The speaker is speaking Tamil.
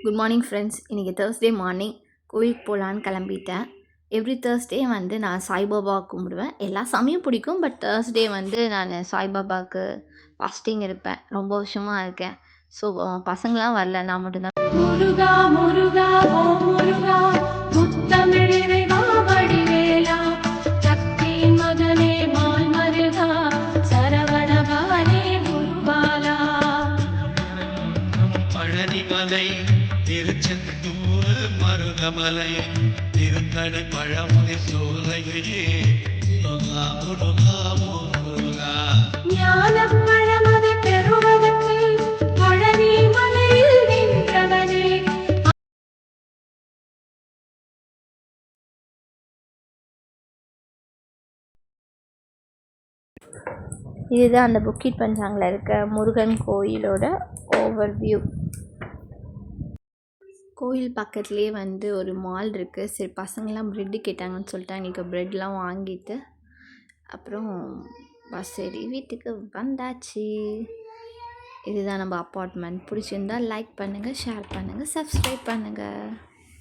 Good morning friends. இன்றைக்கி தேர்ஸ்டே மார்னிங் கோயிலுக்கு போகலான்னு கிளம்பிட்டேன். எவ்ரி தேர்ஸ்டே வந்து நான் சாய்பாபா கும்பிடுவேன். எல்லா சாமியும் பிடிக்கும், பட் தேர்ஸ்டே வந்து நான் சாய்பாபாவுக்கு ஃபாஸ்டிங் இருப்பேன். ரொம்ப வருஷமாக இருக்கேன். ஸோ பசங்களாம் வரல, நான் மட்டும்தான். முருகா முருகா ஓ முருகா முத்தமிழிறைவா வடிவேலா சக்தியின் மகனே மால் மருகா சரவணபவனே குருபாலா. பழனிமலை திருச்செந்தூர் மருதமலை திருத்தணி பழமுதி சோலையே முருகா முருகா முருகா. ஞான பழமதி பெறுவதற்கு பழனி மலையில் நின்றவனே. இதுதான் அந்த புக்கிட் பஞ்சாங்கில் இருக்க முருகன் கோயிலோட ஓவர்வியூ. கோயில் பக்கத்துலேயே வந்து ஒரு மால் இருக்குது. சரி, பசங்களாம் ப்ரெட்டு கேட்டாங்கன்னு சொல்லிட்டு எங்களுக்கு ப்ரெட்லாம் வாங்கிட்டு அப்புறம் பஸ் ஏறி வீட்டுக்கு வந்தாச்சு. இதுதான் நம்ம அப்பார்ட்மெண்ட். பிடிச்சிருந்தால் லைக் பண்ணுங்கள், ஷேர் பண்ணுங்கள், சப்ஸ்கிரைப் பண்ணுங்கள்.